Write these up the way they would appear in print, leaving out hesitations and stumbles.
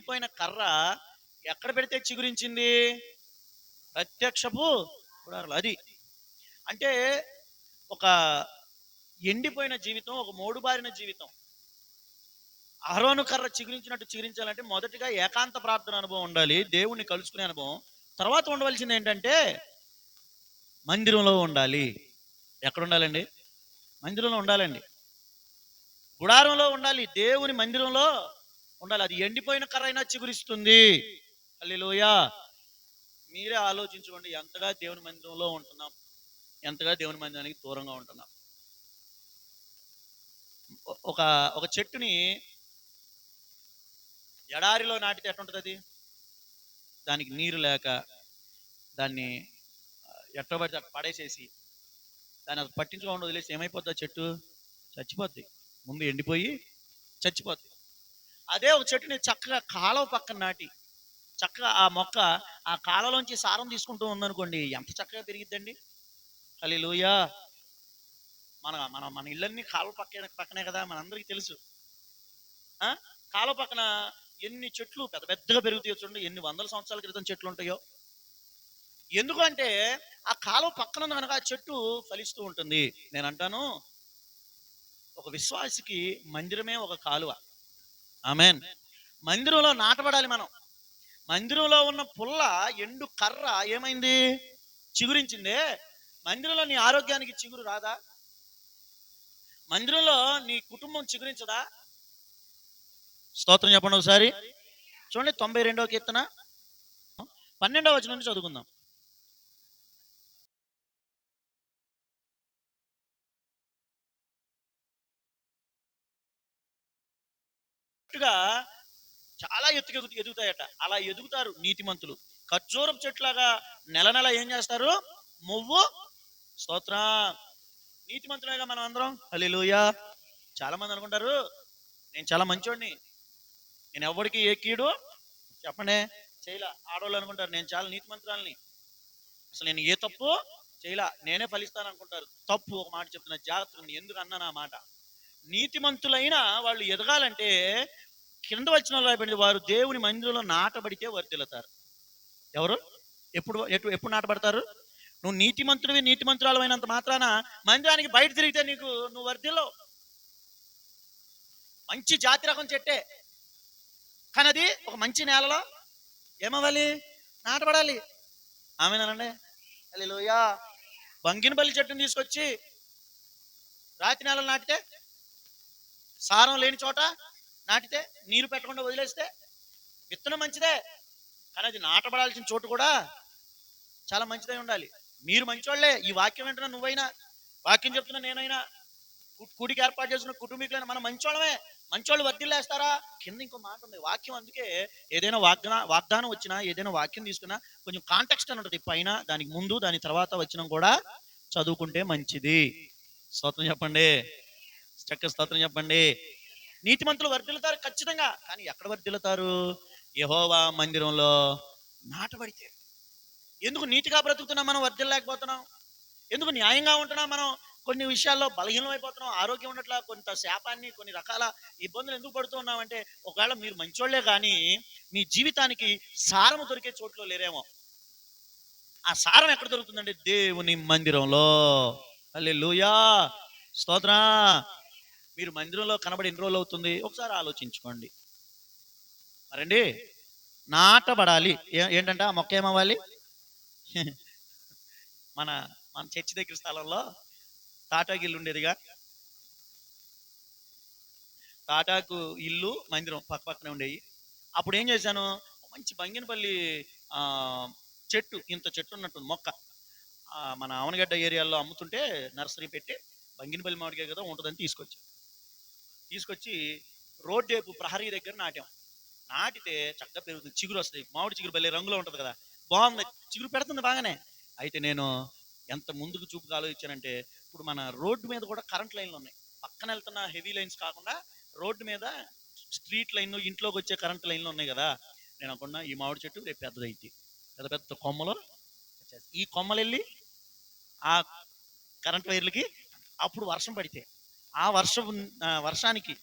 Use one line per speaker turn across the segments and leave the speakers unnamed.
ఎండిపోయిన కర్ర ఎక్కడ పెడితే చిగురించింది? ప్రత్యక్షపు గుడారాలు. అది అంటే ఒక ఎండిపోయిన జీవితం, ఒక మోడుబారిన జీవితం అహరోను కర్ర చిగురించినట్టు చిగురించాలంటే మొదటిగా ఏకాంత ప్రార్థన అనుభవం ఉండాలి, దేవుణ్ణి కలుసుకునే అనుభవం. తర్వాత ఉండవలసింది ఏంటంటే మందిరంలో ఉండాలి. ఎక్కడ ఉండాలండి? మందిరంలో ఉండాలండి, గుడారంలో ఉండాలి, దేవుని మందిరంలో ఉండాలి. అది ఎండిపోయిన కర్ర అయినా చిగురిస్తుంది. హల్లెలూయా. మీరే ఆలోచించుకోండి, ఎంతగా దేవుని మందిరంలో ఉంటున్నాం, ఎంతగా దేవుని మందిరానికి దూరంగా ఉంటున్నాం. ఒక ఒక చెట్టుని ఎడారిలో నాటితే ఎట్టుంటుంది? అది దానికి నీరు లేక దాన్ని ఎట్టబడితే పడేసేసి దాన్ని అది పట్టించుకోకుండా వదిలేసి ఏమైపోద్ది? ఆ చెట్టు చచ్చిపోద్ది, ముందు ఎండిపోయి చచ్చిపోద్ది. అదే ఒక చెట్టుని చక్కగా కాలువ పక్కన నాటి చక్కగా ఆ మొక్క ఆ కాలువలోంచి సారం తీసుకుంటూ ఉందనుకోండి, ఎంత చక్కగా పెరిగిద్దండి. హల్లెలూయా. మన మన మన ఇళ్ళన్నీ కాలువ పక్కనే కదా, మనందరికీ తెలుసు. కాలువ పక్కన ఎన్ని చెట్లు పెద్ద పెద్దగా పెరుగుతాయో చూడండి, ఎన్ని వందల సంవత్సరాల క్రితం చెట్లు ఉంటాయో. ఎందుకంటే ఆ కాలువ పక్కన కనుక ఆ చెట్టు ఫలిస్తూ ఉంటుంది. నేను అంటాను, ఒక విశ్వాసికి మందిరమే ఒక కాలువ. ఆమేన్. మందిరంలో నాటబడాలి మనం. మందిరంలో ఉన్న పుల్ల ఎండు కర్ర ఏమైంది? చిగురించిందే. మందిరంలో నీ ఆరోగ్యానికి చిగురు రాదా? మందిరంలో నీ కుటుంబం చిగురించదా? స్తోత్రం చెప్పండి ఒకసారి. చూడండి 92వ కీర్తన 12వ వచనం నుంచి చదువుకుందాం. చాలా ఎదుగుతాయట. అలా ఎదుగుతారు నీతిమంతులు. ఖర్జూరపు చెట్లాగా నెల నెల ఏం చేస్తారు? మువ్వు. స్తోత్రం. నీతిమంతులేగా మనం అందరం. హల్లెలూయా. చాలా మంది అనుకుంటారు నేను చాలా మంచోడిని, నేను ఎవరికి ఏ కీడు చెప్పండి చేయలా. ఆడవాళ్ళు అనుకుంటారు నేను చాలా నీతిమంతురాలని, అసలు నేను ఏ తప్పు చేయలా, నేనే ఫలిస్తాను అనుకుంటారు. తప్పు. ఒక మాట చెప్తున్నా, జాగ్రత్తగా. ఎందుకు అన్నాను ఆ మాట? నీతిమంతులైన వాళ్ళు ఎదగాలంటే కింద వచ్చిన వారు దేవుని మందిరంలో నాటబడితే వర్ధిల్లుతారు. ఎవరు? ఎప్పుడు నాటబడతారు? నువ్వు నీతిమంతురాలు అయినంత మాత్రాన మందిరానికి బయట తిరిగితే నువ్వు వర్ధిల్లవు. మంచి జాతి రకం చెట్టే, కానీ అది ఒక మంచి నేలలో ఏమవ్వాలి? నాటబడాలి. ఆమేనండి. హల్లెలూయా. బంగినపల్లి చెట్టుని తీసుకొచ్చి రాతి నేలలో నాటితే, సారం లేని చోట నాటితే, నీరు పెట్టకుండా వదిలేస్తే విత్తనం మంచిదే, కానీ అది నాటబడాల్సిన చోటు కూడా చాలా మంచిదై ఉండాలి. మీరు మంచోళ్లే, ఈ వాక్యం వింటున్నా నువ్వైనా, వాక్యం చెప్తున్నా నేనైనా, కూడికి ఏర్పాటు చేసిన కుటుంబీకులైనా మనం మంచోళ్ళమే. మంచోళ్ళు వర్ధిల్లేస్తారా? కింద ఇంకో మాట ఉంది వాక్యం. అందుకే ఏదైనా వాగ్దానం వచ్చినా, ఏదైనా వాక్యం తీసుకున్నా కొంచెం కాంటెక్స్ట్ అని ఉంటుంది. పైన దానికి ముందు దాని తర్వాత వచ్చినా కూడా చదువుకుంటే మంచిది. స్తోత్రం చెప్పండి. చక్కగా స్తోత్రం చెప్పండి. నీతిమంతులు వర్ధిల్లుతారు ఖచ్చితంగా, కానీ ఎక్కడ వర్ధిల్లుతారు? యెహోవా మందిరంలో నాటబడితే. ఎందుకు నీతిగా బ్రతుకుతున్నాం మనం వర్ధిల్లేకపోతున్నాం? ఎందుకు న్యాయంగా ఉంటున్నాం మనం కొన్ని విషయాల్లో బలహీనం అయిపోతున్నాం? ఆరోగ్యం ఉన్నట్ల కొంత శాపాన్ని, కొన్ని రకాల ఇబ్బందులు ఎందుకు పడుతూ ఉన్నామంటే, ఒకవేళ మీరు మంచోళ్లే కానీ మీ జీవితానికి సారము దొరికే చోట్లో లేరేమో. ఆ సారం ఎక్కడ దొరుకుతుందంటే దేవుని మందిరంలో. హల్లెలూయా. స్తోత్రం. మీరు మందిరంలో కనబడి ఎన్ని రోజులు అవుతుంది? ఒకసారి ఆలోచించుకోండి. మరండి నాటబడాలి. ఏంటంటే ఆ మొక్క ఏమవ్వాలి? మన మన చర్చి దగ్గర స్థలంలో తాటాకు ఇల్లు ఉండేదిగా. తాటాకు ఇల్లు మందిరం పక్కనే ఉండేవి. అప్పుడు ఏం చేశాను, మంచి బంగినపల్లి చెట్టు, ఇంత చెట్టు ఉన్నట్టుంది మొక్క, మన అవనగడ్డ ఏరియాలో అమ్ముతుంటే నర్సరీ పెట్టి బంగినపల్లి మామిడికాయ కదా ఉంటుందని తీసుకొచ్చి రోడ్డేపు ప్రహరీ దగ్గర నాటాం. నాటితే చక్కగా పెరుగుతుంది, చిగురు వస్తుంది. మామిడి చిగురు భలే రంగులో ఉంటుంది కదా, బాగుంది, చిగురు పెడుతుంది బాగానే. అయితే నేను ఎంత ముందుకు చూపుగా ఆలోచించానంటే, ఇప్పుడు మన రోడ్డు మీద కూడా కరెంట్ లైన్లు ఉన్నాయి. పక్కన వెళ్తున్న హెవీ లైన్స్ కాకుండా రోడ్డు మీద స్ట్రీట్ లైన్, ఇంట్లోకి వచ్చే కరెంట్ లైన్లు ఉన్నాయి కదా. నేను అనుకున్నా ఈ మామిడి చెట్టు రేపు పెద్దదైతే పెద్ద పెద్ద కొమ్మలు, ఈ కొమ్మలు వెళ్ళి ఆ కరెంట్ వైర్లకి, అప్పుడు వర్షం పడితే ఆ వర్షానికి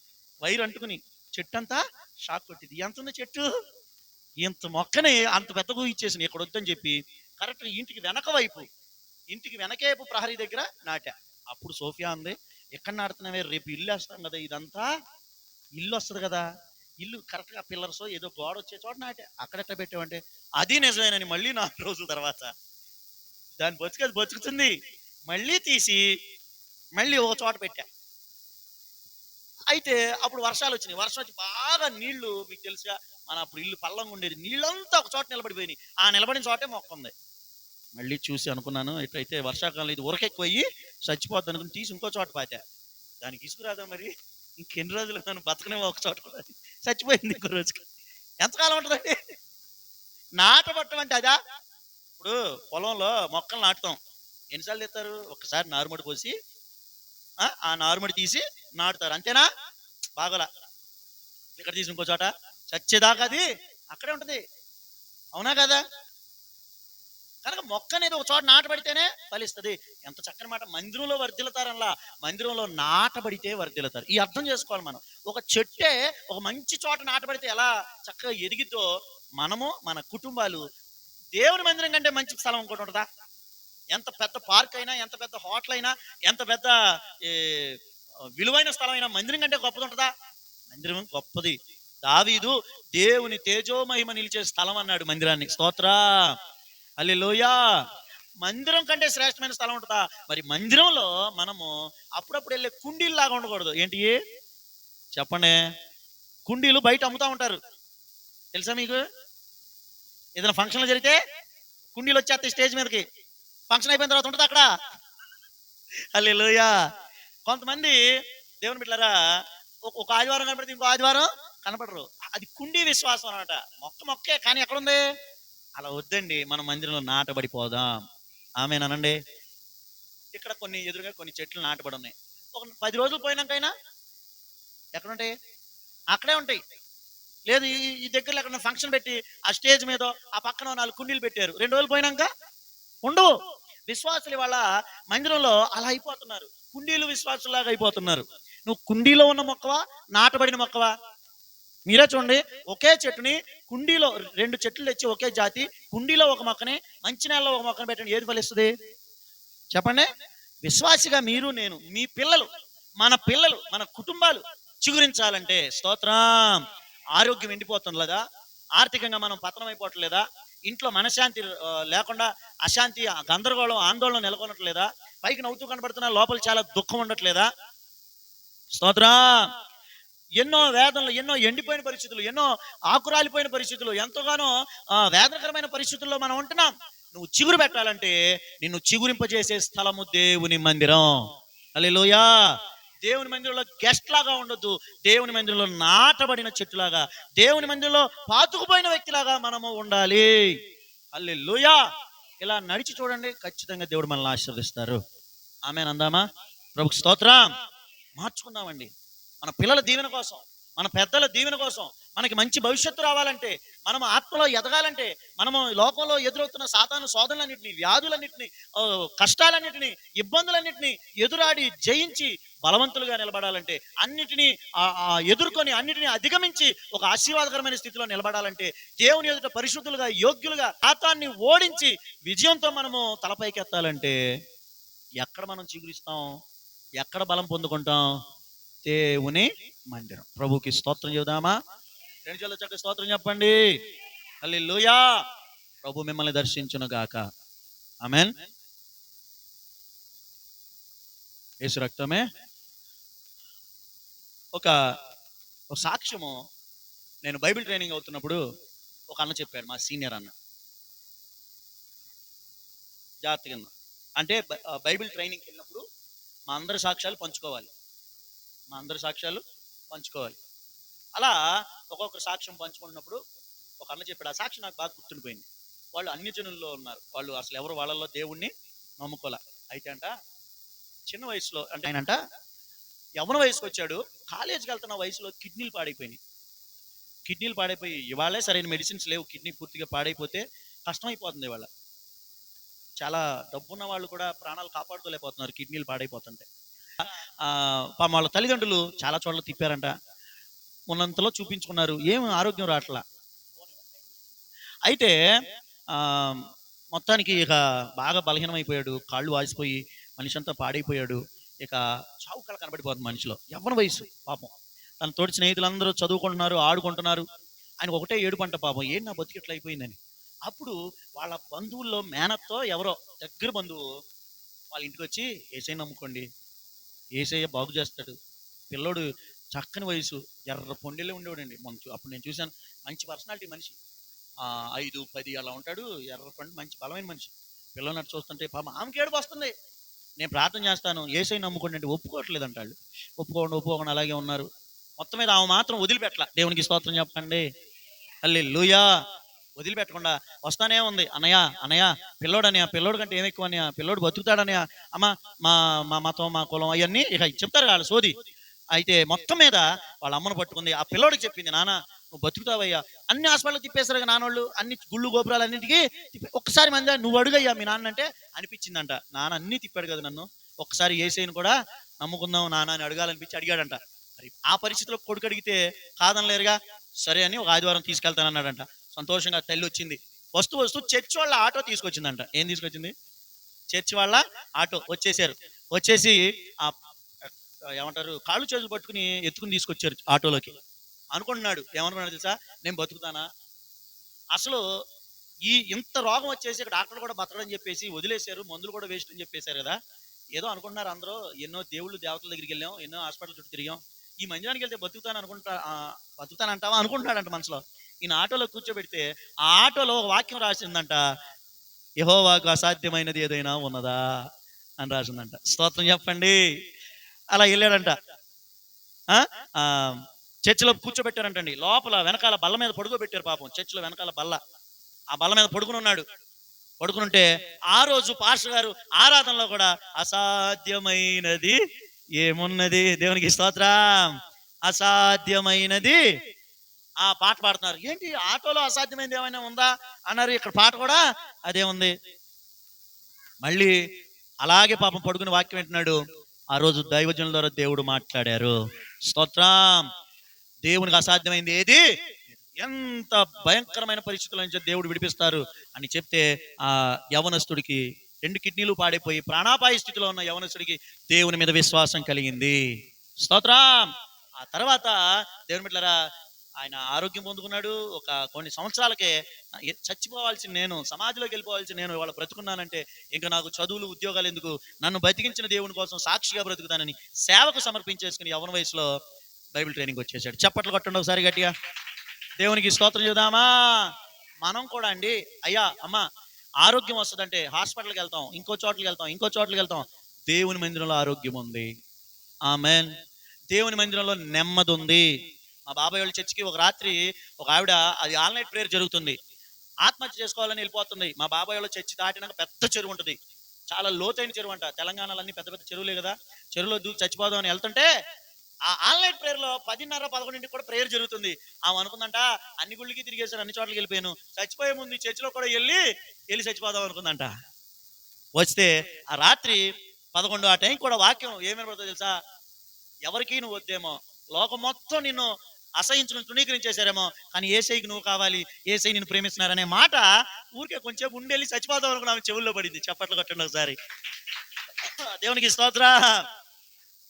వైర్ అంటుకుని చెట్టు అంతా షాక్ కొట్టింది. ఎంత ఉంది చెట్టు? ఇంత మొక్కని అంత పెద్దగా ఇచ్చేసిన ఇక్కడ వద్దని చెప్పి కరెక్ట్ ఇంటికి వెనకేపు ప్రహరీ దగ్గర నాటా. అప్పుడు సోఫియా అంది, ఎక్కడ నాడుతున్నావే? రేపు ఇల్లు వేస్తాం కదా, ఇదంతా ఇల్లు వస్తుంది కదా, ఇల్లు కరెక్ట్గా పిల్లర్స్ ఏదో గోడ వచ్చే చోట నాటే, అక్కడెట్లా పెట్టావంటే అది నిజమేనని మళ్ళీ 4 రోజుల తర్వాత దాని బతుకుతుంది మళ్ళీ తీసి మళ్ళీ ఒక చోట పెట్టా. అయితే అప్పుడు వర్షాలు వచ్చినాయి. వర్షం వచ్చి బాగా నీళ్లు, మీకు తెలుసుగా మన అప్పుడు ఇల్లు పల్లంగా ఉండేది, నీళ్ళంతా ఒక చోట నిలబడిపోయినాయి. ఆ నిలబడిన చోటే మొక్క ఉంది. మళ్ళీ చూసి అనుకున్నాను, ఎట్లయితే వర్షాకాలంలో ఇది ఉరకెక్కుపోయి చచ్చిపోద్ది అనుకుని తీసి ఇంకో చోట పాతా. దానికి ఇసుకురాదా మరి, ఇంకెన్ని రోజులు నన్ను బతకనే ఒక చోట కూడా చచ్చిపోయింది ఇంకో రోజుకి. ఎంతకాలం ఉంటుందండి నాటబట్టం అంటే? అదా ఇప్పుడు పొలంలో మొక్కలు నాటుతాం, ఎన్నిసార్లు తెస్తారు? ఒక్కసారి నారుమడి పోసి ఆ నారుమడి తీసి నాటుతారు, అంతేనా? బాగోలా, ఇక్కడ తీసి ఇంకో చోట చచ్చేదాకా అది అక్కడే ఉంటుంది, అవునా కదా? కనుక మొక్క అనేది ఒక చోట నాటబడితేనే ఫలిస్తుంది. ఎంత చక్కని మాట. మందిరంలో వర్ధిల్లుతారనలా, మందిరంలో నాటబడితే వర్ధిల్లుతారు. ఈ అర్థం చేసుకోవాలి మనం. ఒక చెట్టే ఒక మంచి చోట నాటబడితే ఎలా చక్కగా ఎదిగిద్దో, మనము మన కుటుంబాలు దేవుని మందిరం కంటే మంచి స్థలం ఇంకోటి ఉంటుందా? ఎంత పెద్ద పార్క్ అయినా, ఎంత పెద్ద హోటల్ అయినా, ఎంత పెద్ద విలువైన స్థలం అయినా మందిరం కంటే గొప్పది ఉంటుందా? మందిరం గొప్పది. దావీదు దేవుని తేజోమహిమ నిలిచే స్థలం అన్నాడు మందిరాన్ని. స్తోత్రా, హల్లెలూయా. మందిరం కంటే శ్రేష్టమైన స్థలం ఉంటుందా? మరి మందిరంలో మనము అప్పుడప్పుడు వెళ్ళే కుండీల్లాగా ఉండకూడదు. ఏంటి చెప్పండి? కుండీలు బయట అమ్ముతా ఉంటారు, తెలుసా మీకు? ఏదైనా ఫంక్షన్లు జరిగితే కుండీలు వచ్చేస్తాయి స్టేజ్ మీదకి, ఫంక్షన్ అయిపోయిన తర్వాత ఉంటుంది అక్కడ. హల్లెలూయా. కొంతమంది దేవుని బిడ్డలారా ఒక ఆదివారం కనపడితే ఇంకో ఆదివారం కనపడరు. అది కుండీ విశ్వాసం అనమాట. మొక్కే కానీ ఎక్కడుంది? అలా వద్దండి, మన మందిరంలో నాటబడిపోదాం. ఆమేనండి. ఇక్కడ ఎదురుగా కొన్ని చెట్లు నాటబడి ఉన్నాయి. ఒక 10 రోజులు పోయినాకైనా ఎక్కడుంటాయి? అక్కడే ఉంటాయి. లేదు ఈ దగ్గరలో ఎక్కడ ఫంక్షన్ పెట్టి ఆ స్టేజ్ మీద ఆ పక్కన 4 కుండీలు పెట్టారు, 2 రోజులు పోయినాక ఉండవు. విశ్వాసులు వాళ్ళ మందిరంలో అలా అయిపోతున్నారు, కుండీలు విశ్వాసులాగా అయిపోతున్నారు. నువ్వు కుండీలో ఉన్న మొక్కవా, నాటబడిన మొక్కవా? మీరే చూడండి, ఒకే చెట్టుని కుండీలో 2 చెట్లు తెచ్చి ఒకే జాతి, కుండీలో ఒక మొక్కని, మంచి నేలలో ఒక మొక్కని పెట్టండి, ఏది ఫలిస్తుంది చెప్పండి? విశ్వాసిగా మీరు, నేను, మీ పిల్లలు, మన కుటుంబాలు చిగురించాలంటే, స్తోత్రం, ఆరోగ్యం ఎండిపోతుండలేదా? ఆర్థికంగా మనం పతనం అయిపోవట్లేదా? ఇంట్లో మనశ్శాంతి లేకుండా అశాంతి, గందరగోళం, ఆందోళన నెలకొనట్లేదా? పైకి నవ్వుతూ కనబడుతున్నా లోపల చాలా దుఃఖం ఉండట్లేదా? స్తోత్రం. ఎన్నో వేదనలు, ఎన్నో ఎండిపోయిన పరిస్థితులు, ఎన్నో ఆకురాలిపోయిన పరిస్థితులు, ఎంతగానో వేదనకరమైన పరిస్థితుల్లో మనం ఉంటున్నాం. నువ్వు చిగురు పెట్టాలంటే నిన్ను చిగురింపజేసే స్థలము దేవుని మందిరం. హల్లెలూయా. దేవుని మందిరంలో గెస్ట్ లాగా ఉండొద్దు, దేవుని మందిరంలో నాటబడిన చెట్టులాగా, దేవుని మందిరంలో పాతుకుపోయిన వ్యక్తిలాగా మనము ఉండాలి. హల్లెలూయా. ఇలా నడిచి చూడండి, ఖచ్చితంగా దేవుడు మనల్ని ఆశీర్వదిస్తారు. ఆమేన్ అందామా? ప్రభుకి స్తోత్రం. మార్చుకుందామండి. మన పిల్లల దీవెన కోసం, మన పెద్దల దీవెన కోసం, మనకి మంచి భవిష్యత్తు రావాలంటే, మనము ఆత్మలో ఎదగాలంటే, మనము లోకంలో ఎదురవుతున్న సాతాను శోధనలన్నింటినీ, వ్యాధులన్నింటినీ, కష్టాలన్నింటినీ, ఇబ్బందులన్నింటినీ ఎదురాడి జయించి బలవంతులుగా నిలబడాలంటే, అన్నిటినీ ఎదుర్కొని అన్నిటినీ అధిగమించి ఒక ఆశీర్వాదకరమైన స్థితిలో నిలబడాలంటే, దేవుని ఎదుట పరిశుద్ధులుగా, యోగ్యులుగా, సాతాన్ని ఓడించి విజయంతో మనము తలపైకెత్తాలంటే ఎక్కడ మనం చిగురిస్తాం? ఎక్కడ బలం పొందుకుంటాం? దేవుని మందిరం. ప్రభుకి స్తోత్రం చెబుదామా? 2 చేతుల చక్కగా స్తోత్రం చెప్పండి. హల్లెలూయా. ప్రభు మిమ్మల్ని దర్శించును గాక. ఆమేన్. యేసు రక్తమే. ఒక సాక్ష్యము, నేను బైబిల్ ట్రైనింగ్ అవుతున్నప్పుడు ఒక అన్న చెప్పాడు, మా సీనియర్ అన్న. జాగ్రత్తగా అంటే బైబిల్ ట్రైనింగ్కి వెళ్ళినప్పుడు మా అందరి సాక్ష్యాలు పంచుకోవాలి. అలా ఒక్కొక్కరు సాక్ష్యం పంచుకుంటున్నప్పుడు ఒక అన్న చెప్పాడు, ఆ సాక్ష్యం నాకు బాగా గుర్తుండిపోయింది. వాళ్ళు అన్ని జనుల్లో ఉన్నారు, వాళ్ళు అసలు ఎవరు వాళ్ళల్లో దేవుణ్ణి నమ్ముకోలే. అయితే అంట చిన్న వయసులో, అంటే ఆయనంట యవ్వన వయసుకు వచ్చాడు, కాలేజీకి వెళ్తున్న వయసులో కిడ్నీలు పాడైపోయి ఇవాళే సరైన మెడిసిన్స్ లేవు. కిడ్నీ పూర్తిగా పాడైపోతే కష్టమైపోతుంది. ఇవాళ చాలా డబ్బున్న వాళ్ళు కూడా ప్రాణాలు కాపాడుకోలేకపోతున్నారు కిడ్నీలు పాడైపోతుంటే. వాళ్ళ తల్లిదండ్రులు చాలా చోట్ల తిప్పారంట, ఉన్నంతలో చూపించుకున్నారు, ఏం ఆరోగ్యం రావట్లా. అయితే ఆ, మొత్తానికి ఇక బాగా బలహీనమైపోయాడు, కాళ్ళు వాసిపోయి మనిషి అంతా పాడైపోయాడు. ఇక చావు కళ కనబడిపోతుంది మనిషిలో. యవ్వన వయసు పాపం. తన తోటి స్నేహితులందరూ చదువుకుంటున్నారు, ఆడుకుంటున్నారు. ఆయనకు ఒకటే ఏడుపంట, పాపం ఏంటి నా బతికి ఎట్లా అయిపోయిందని. అప్పుడు వాళ్ళ బంధువుల్లో మేనత్తో ఎవరో దగ్గర బంధువు వాళ్ళ ఇంటికి వచ్చి, ఏసై నమ్ముకోండి, ఏసయ్య బాగు చేస్తాడు. పిల్లోడు చక్కని వయసు, ఎర్ర పొండిలో ఉండేవాడండి. మంచి అప్పుడు నేను చూశాను, మంచి పర్సనాలిటీ మనిషి. 5-10 అలా ఉంటాడు, ఎర్ర పండు, మంచి బలమైన మనిషి. పిల్లలు చూస్తుంటే పాపం ఆమెకి ఏడుపు వస్తుంది. నేను ప్రార్థన చేస్తాను, ఏసై నమ్ముకోండి అంటే ఒప్పుకోవట్లేదు అంటాడు. ఒప్పుకోకుండా అలాగే ఉన్నారు. మొత్తం మీద ఆమె మాత్రం వదిలిపెట్టలా. దేవునికి స్తోత్రం చెప్పండి. హల్లెలూయా. వదిలిపెట్టకుండా వస్తానే ఉంది. అన్నయ్య అన్నయ్య, పిల్లోడనయ్య, పిల్లోడు కంటే ఏమి ఎక్కువ అన్నయ్య, పిల్లోడు బతుకుతాడనయ్య, అమ్మ మా మా మతం మా కులం అవన్నీ ఇక చెప్తారు వాళ్ళు సోది. అయితే మొత్తం మీద వాళ్ళ అమ్మను పట్టుకుంది. ఆ పిల్లోడికి చెప్పింది, నాన్న నువ్వు బతుకుతావయ్యా. అన్ని హాస్పిటల్ తిప్పేశారు నాన్నోళ్ళు, అన్ని గుళ్ళు గోపురాలు అన్నింటికి ఒక్కసారి మంది నువ్వు అడుగయ్యా మీ నాన్న అంటే అనిపించిందంట. నాన్న అన్ని తిప్పాడు కదా నన్ను, ఒక్కసారి ఏసైని కూడా నమ్ముకుందాం నాన్న అని అడగాలనిపించి అడిగాడంట. మరి ఆ పరిస్థితిలో కొడుకు అడిగితే కాదనలేరుగా. సరే అని ఒక ఆదివారం తీసుకెళ్తానన్నాడంట. సంతోషంగా తల్లి వచ్చింది. వస్తూ చర్చి వాళ్ళ ఆటో తీసుకొచ్చిందంట. ఏం తీసుకొచ్చింది? చర్చి వాళ్ళ ఆటో వచ్చేసారు. వచ్చేసి ఆ ఏమంటారు, కాళ్ళు చేతులు పట్టుకుని ఎత్తుకుని తీసుకొచ్చారు ఆటోలోకి. అనుకుంటున్నాడు, ఏమనుకున్నాడు తెలుసా, నేను బతుకుతానా? అసలు ఇంత రోగం వచ్చేసి ఇక్కడ డాక్టర్లు కూడా బతకడని చెప్పేసి వదిలేశారు, మందులు కూడా వేస్ట్ అని చెప్పేశారు కదా. ఏదో అనుకుంటున్నారు అందరూ. ఎన్నో దేవుళ్ళు దేవతల దగ్గరికి వెళ్ళాం, ఎన్నో హాస్పిటల్ చుట్టూ తిరిగాం, ఈ మందిరానికి వెళ్తే బతుకుతానంటావా అనుకుంటున్నాడంట మనసులో. ఈయన ఆటోలో కూర్చోబెడితే ఆ ఆటోలో ఒక వాక్యం రాసిందంట, యెహోవాకు అసాధ్యమైనది ఏదైనా ఉన్నదా అని రాసిందంట. స్తోత్రం చెప్పండి. అలా వెళ్ళాడంట. చర్చిలో కూర్చోబెట్టారంటండి. లోపల వెనకాల బల్ల మీద పడుకోబెట్టారు పాపం. చర్చిలో వెనకాల బల్ల, ఆ బల్ల మీద పడుకుని ఉన్నాడు. పడుకునుంటే ఆ రోజు పాస్టర్ గారు ఆరాధనలో కూడా అసాధ్యమైనది ఏమున్నది, దేవునికి స్తోత్రం, అసాధ్యమైనది ఆ పాట పాడుతున్నారు. ఏంటి ఆటోలో అసాధ్యమైనది ఏమైనా ఉందా అన్నారు. ఇక్కడ పాట కూడా అదే ఉంది. మళ్ళీ అలాగే పాపం పడుకుని వాక్యం వింటున్నాడు. ఆ రోజు దైవజనుల ద్వారా దేవుడు మాట్లాడారు. స్తోత్రం. దేవునికి అసాధ్యమైంది ఏది? ఎంత భయంకరమైన పరిస్థితుల నుంచి దేవుడు విడిపిస్తారు అని చెప్తే ఆ యవనస్తుడికి 2 కిడ్నీలు పాడైపోయి ప్రాణాపాయ స్థితిలో ఉన్న యవనస్తుడికి దేవుని మీద విశ్వాసం కలిగింది. స్తోత్రం. ఆ తర్వాత దేవుని బిడ్డలారా ఆయన ఆరోగ్యం పొందుకున్నాడు. ఒక కొన్ని సంవత్సరాలకే చచ్చిపోవాల్సిన నేను, సమాధిలోకి వెళ్ళిపోవాల్సిన నేను ఇవాళ బ్రతుకున్నానంటే ఇంకా నాకు చదువులు ఉద్యోగాలు ఎందుకు, నన్ను బతికించిన దేవుని కోసం సాక్షిగా బ్రతుకుతానని సేవకు సమర్పించేసుకుని యవన వయసులో బైబిల్ ట్రైనింగ్ వచ్చేసాడు. చప్పట్లు కొట్టండి ఒకసారి గట్టిగా. దేవునికి స్తోత్రం చేద్దామా. మనం కూడా అండి, అయ్యా అమ్మ ఆరోగ్యం వస్తుందంటే హాస్పిటల్కి వెళ్తాం, ఇంకో చోట్లకి వెళ్తాం. దేవుని మందిరంలో ఆరోగ్యం ఉంది. ఆమేన్. దేవుని మందిరంలో నెమ్మది ఉంది. మా బాబాయ్ వాళ్ళ చర్చికి ఒక రాత్రి ఒక ఆవిడ, అది ఆల్ నైట్ ప్రేయర్ జరుగుతుంది, ఆత్మహత్య చేసుకోవాలని వెళ్ళిపోతుంది. మా బాబాయ్ వాళ్ళ చర్చి దాటినాక పెద్ద చెరువు ఉంటుంది, చాలా లోతైన చెరువు అంట. తెలంగాణలో అన్ని పెద్ద పెద్ద చెరువులే కదా. చెరువులో దూకి చచ్చిపోదాం అని వెళ్తుంటే ఆ ఆన్లైన్ ప్రేయర్ లో 10:30-11 కూడా ప్రేయర్ జరుగుతుంది. ఆమె అనుకుందంట, అన్ని గుళ్ళకి తిరిగేసాను, అన్ని చోట్లకి వెళ్ళిపోయాను, చచ్చిపోయే ముందు ఈ చర్చిలో కూడా వెళ్ళి చచ్చిపోదాం అనుకుందంట. వస్తే ఆ రాత్రి 11 ఆ టైం కూడా వాక్యం ఏమేమి పడుతుందో తెలుసా, ఎవరికి నువ్వు వద్దేమో, లోకం మొత్తం నిన్ను అసహించుకుని తృణీకరించేశారేమో, కానీ ఏసైకి నువ్వు కావాలి, ఏసై నిన్ను ప్రేమిస్తున్నారనే మాట ఊరికే కొంచెం ఉండెళ్ళి చచ్చిపోదాం అనుకున్నా ఆమె చెవుల్లో పడింది. చప్పట్లు కొట్టండి ఒకసారి. దేవునికి స్తోత్ర.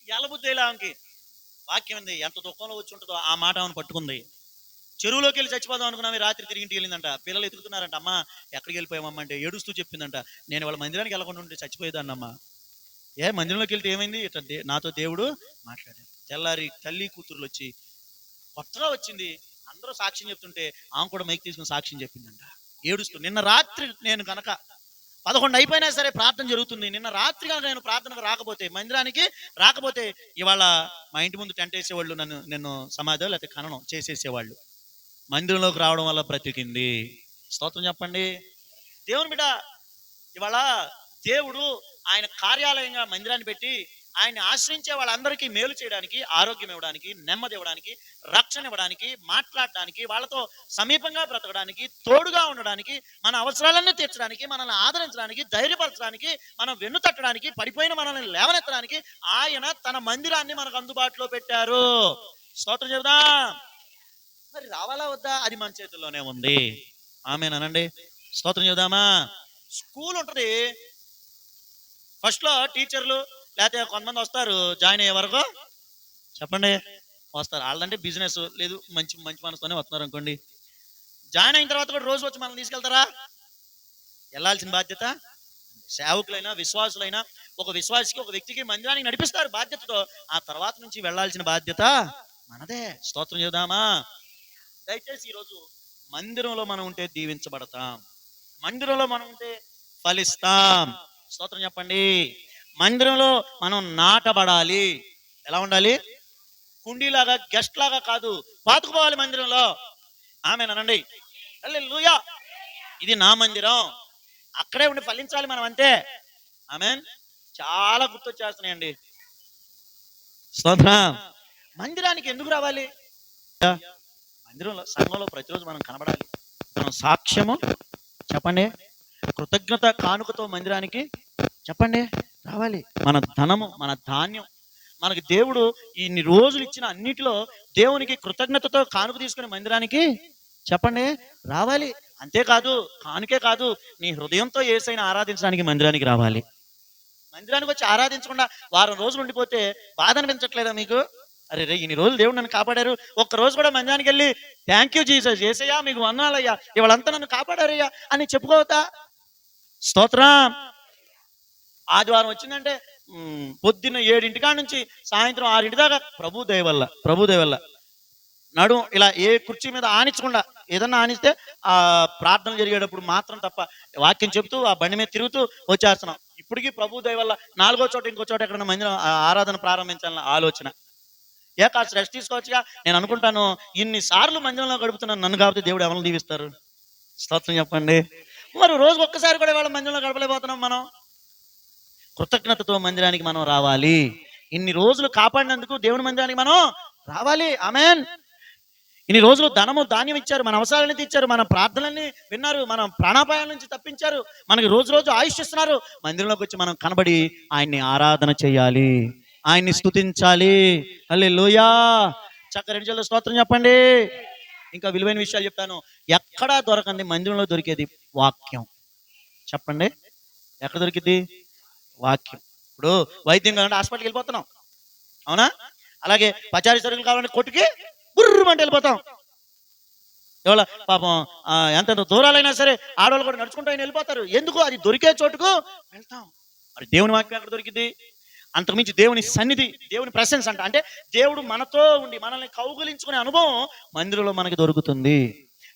ఎలబుద్ధిలా ఆమెకి వాక్యం ఉంది, ఎంత దుఃఖంలో వచ్చి ఉంటుందో ఆ మాట ఆమెను పట్టుకుంది. చెరువులోకి వెళ్ళి చచ్చిపోదాం అనుకున్నామే, రాత్రి తిరిగి ఇంటికి వెళ్ళిందంట. పిల్లలు ఎదుగుతున్నారంట, అమ్మ ఎక్కడికి వెళ్ళిపోయామమ్మ అంటే ఏడుస్తూ చెప్పిందంట, నేను వాళ్ళ మందిరానికి వెళ్ళకుండా ఉంటే చచ్చిపోయేదాన్నమ్మా. మందిరంలోకి వెళ్తే ఏమైంది, ఇట్లా నాతో దేవుడు మాట్లాడాడు. తెల్లారి తల్లి కూతురులు వచ్చి, కొత్తగా వచ్చింది, అందరూ సాక్ష్యం చెప్తుంటే ఆమె కూడా మైక్ తీసుకుని సాక్ష్యం చెప్పిందంట ఏడుస్తూ. నిన్న రాత్రి నేను కనుక 11 అయిపోయినా సరే ప్రార్థన జరుగుతుంది, నిన్న రాత్రి కనుక నేను ప్రార్థనకు రాకపోతే, మందిరానికి రాకపోతే, ఇవాళ మా ఇంటి ముందు టెంట్ వేసేవాళ్ళు, నన్ను సమాధో లేకపోతే ఖననం చేసేసేవాళ్ళు. మందిరంలోకి రావడం వల్ల బ్రతికింది. స్తోత్రం చెప్పండి. దేవుని బిడ్డ, ఇవాళ దేవుడు ఆయన కార్యాలయంగా మందిరాన్ని పెట్టి ఆయన్ని ఆశ్రయించే వాళ్ళందరికీ మేలు చేయడానికి, ఆరోగ్యం ఇవ్వడానికి, నెమ్మది ఇవ్వడానికి, రక్షణ ఇవ్వడానికి, మాట్లాడడానికి, వాళ్ళతో సమీపంగా బ్రతకడానికి, తోడుగా ఉండడానికి, మన అవసరాలన్నీ తీర్చడానికి, మనల్ని ఆదరించడానికి, ధైర్యపరచడానికి, మనం వెన్ను తట్టడానికి, పడిపోయిన మనల్ని లేవనెత్తడానికి ఆయన తన మందిరాన్ని మనకు అందుబాటులో పెట్టారు. స్తోత్రం చెబుదాం. మరి రావాలా వద్దా? అది మన చేతుల్లోనే ఉంది. ఆమేనండి. స్తోత్రం చెబుదామా. స్కూల్ ఉంటుంది, ఫస్ట్లో టీచర్లు లేకపోతే కొంతమంది వస్తారు జాయిన్ అయ్యే వరకు. చెప్పండి, వస్తారు. వాళ్ళంటే బిజినెస్ లేదు, మంచి మంచి మనసుతోనే వస్తున్నారు అనుకోండి. జాయిన్ అయిన తర్వాత కూడా రోజు వచ్చి మనం తీసుకెళ్తారా? వెళ్ళాల్సిన బాధ్యత సేవకులైనా విశ్వాసులైనా, ఒక విశ్వాసికి ఒక వ్యక్తికి మందిరానికి నడిపిస్తారు బాధ్యతతో. ఆ తర్వాత నుంచి వెళ్ళాల్సిన బాధ్యత మనదే. స్తోత్రం చేద్దామా. దయచేసి ఈరోజు మందిరంలో మనం ఉంటే దీవించబడతాం, మందిరంలో మనం ఉంటే ఫలిస్తాం. స్తోత్రం చెప్పండి. మందిరంలో మనం నాటబడాలి. ఎలా ఉండాలి? కుండీలాగా, గెస్ట్ లాగా కాదు, పాతుకుపోవాలి మందిరంలో. ఆమేనండి. హల్లెలూయా. ఇది నా మందిరం, అక్కడే ఉండి ఫలించాలి మనం, అంతే. ఆమేన్. చాలా గుర్తొచ్చేస్తున్నాయండి. స్తోత్రం. మందిరానికి ఎందుకు రావాలి? మందిరంలో, సంఘంలో ప్రతిరోజు మనం కనబడాలి. మనం సాక్ష్యము చెప్పండి, కృతజ్ఞత కానుకతో మందిరానికి చెప్పండి రావాలి. మన ధనము, మన ధాన్యం, మనకి దేవుడు ఇన్ని రోజులు ఇచ్చిన అన్నిటిలో దేవునికి కృతజ్ఞతతో కానుక తీసుకుని మందిరానికి చెప్పండి రావాలి. అంతేకాదు, కానుకే కాదు, నీ హృదయంతో యేసయ్యను ఆరాధించడానికి మందిరానికి రావాలి. మందిరానికి వచ్చి ఆరాధించకుండా వారం రోజులు ఉండిపోతే బాధ అనిపించట్లేదా మీకు? అరే రే, ఇన్ని రోజులు దేవుడు నన్ను కాపాడారు, ఒక్క రోజు కూడా మందిరానికి వెళ్ళి థ్యాంక్ యూ జీసస్, యేసయ్యా మీకు వందనాలయ్యా, ఇవాళంతా నన్ను కాపాడారయ్యా అని చెప్పుకోవతా? స్తోత్రం. ఆదివారం వచ్చిందంటే పొద్దున్న 7 నుంచి సాయంత్రం 6 దాకా ప్రభు దయ వల్ల నడు ఇలా ఏ కుర్చీ మీద ఆనించకుండా, ఏదన్నా ఆనిస్తే ఆ ప్రార్థన జరిగేటప్పుడు మాత్రం తప్ప వాక్యం చెబుతూ ఆ బండి మీద తిరుగుతూ వచ్చేస్తున్నాం. ఇప్పటికీ ప్రభు దయ వల్ల 4వ చోట ఇంకో చోట ఎక్కడైనా మందిరం ఆరాధన ప్రారంభించాలన్న ఆలోచన. కాస్త రెస్ట్ తీసుకోవచ్చుగా. నేను అనుకుంటాను, ఇన్నిసార్లు మందిరంలో గడుపుతున్నాను, నన్ను కాబట్టి దేవుడు ఎవరిని దీవిస్తారు? స్తోత్రం చెప్పండి. మరి రోజు ఒక్కసారి కూడా వాళ్ళ మందిరంలో గడపలేకపోతున్నాం మనం. కృతజ్ఞతతో మందిరానికి మనం రావాలి. ఇన్ని రోజులు కాపాడినందుకు దేవుని మందిరానికి మనం రావాలి. ఆమేన్. ఇన్ని రోజులు ధనము ధాన్యం ఇచ్చారు, మన అవసరాలని తీర్చారు, మన ప్రార్థనల్ని విన్నారు, మన ప్రాణాపాయాల నుంచి తప్పించారు, మనకి రోజు రోజు ఆయుష్ ఇస్తున్నారు. మందిరంలోకి వచ్చి మనం కనబడి ఆయన్ని ఆరాధన చేయాలి, ఆయన్ని స్తుతించాలి. హల్లెలూయా. చక్క 2 చేతులతో స్తోత్రం చెప్పండి. ఇంకా విలువైన విషయాలు చెప్తాను. ఎక్కడా దొరకంది మందిరంలో దొరికేది వాక్యం. చెప్పండి, ఎక్కడ దొరికింది? వాక్యం. ఇప్పుడు వైద్యం కావాలంటే హాస్పిటల్కి వెళ్ళిపోతున్నాం, అవునా? అలాగే పచారీ సరుకులు కావాలంటే కొట్టుకి బుర్రమంటే వెళ్ళిపోతాం. ఎవరో పాపం ఎంతెంత దూరాలైనా సరే ఆడవాళ్ళు కూడా నడుచుకుంటూ ఆయన వెళ్ళిపోతారు. ఎందుకు? అది దొరికే చోటుకు వెళ్తాం. మరి దేవుని వాక్యం ఎక్కడ దొరికింది? అంతకుమించి దేవుని సన్నిధి, దేవుని ప్రెసెన్స్ అంటే దేవుడు మనతో ఉండి మనల్ని కౌగులించుకునే అనుభవం మందిరంలో మనకి దొరుకుతుంది.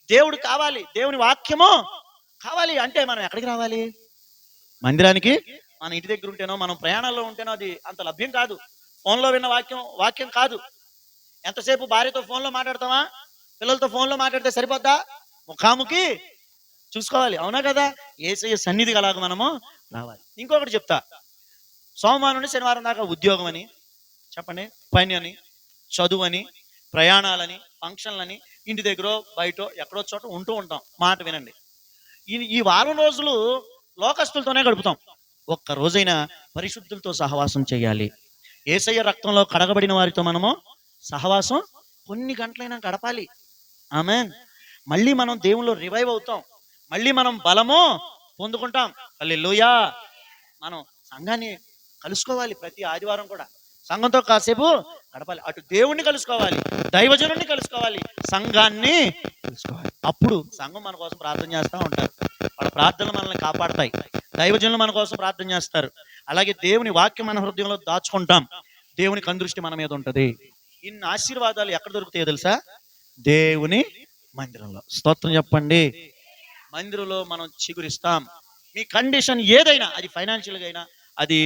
దేవుడు కావాలి, దేవుని వాక్యము కావాలి అంటే మనం ఎక్కడికి రావాలి? మందిరానికి. మన ఇంటి దగ్గర ఉంటేనో, మనం ప్రయాణాల్లో ఉంటేనో అది అంత లభ్యం కాదు. ఫోన్లో విన్న వాక్యం కాదు. ఎంతసేపు భార్యతో ఫోన్లో మాట్లాడతామా? పిల్లలతో ఫోన్లో మాట్లాడితే సరిపోద్దా? ముఖాముఖి చూసుకోవాలి, అవునా కదా? యేసయ్య సన్నిధి అలాగ మనము రావాలి. ఇంకొకటి చెప్తా, సోమవారం నుండి శనివారం దాకా ఉద్యోగం అని చెప్పండి, పని అని, చదువు అని, ప్రయాణాలని, ఫంక్షన్లని, ఇంటి దగ్గర బయట ఎక్కడో చోట ఉంటూ ఉంటాం. మాట వినండి, ఈ వారం రోజులు లోకస్తులతోనే గడుపుతాం. ఒక్క రోజైనా పరిశుద్ధులతో సహవాసం చేయాలి. యేసయ్య రక్తంలో కడగబడిన వారితో మనము సహవాసం కొన్ని గంటలైనా గడపాలి. ఆమేన్. మళ్ళీ మనం దేవునిలో రివైవ్ అవుతాం, మళ్ళీ మనం బలము పొందుకుంటాం. హల్లెలూయా. మనం సంఘాన్ని కలుసుకోవాలి, ప్రతి ఆదివారం కూడా సంఘంతో కాసేపు గడపాలి. అటు దేవుణ్ణి కలుసుకోవాలి, దైవజనుడిని కలుసుకోవాలి, సంఘాన్ని కలుసుకోవాలి. అప్పుడు సంఘం మన కోసం ప్రార్థన చేస్తూ ఉంటారు. వాళ్ళ ప్రార్థనలు మనల్ని కాపాడతాయి. దైవజనులు మన కోసం ప్రార్థన చేస్తారు. అలాగే దేవుని వాక్యం మన హృదయంలో దాచుకుంటాం. దేవుని కందృష్టి మన మీద ఉంటుంది. ఇన్ని ఆశీర్వాదాలు ఎక్కడ దొరుకుతాయో తెలుసా? దేవుని మందిరంలో. స్తోత్రం చెప్పండి. మందిరంలో మనం చిగురిస్తాం. మీ కండిషన్ ఏదైనా, అది ఫైనాన్షియల్గా అయినా, అది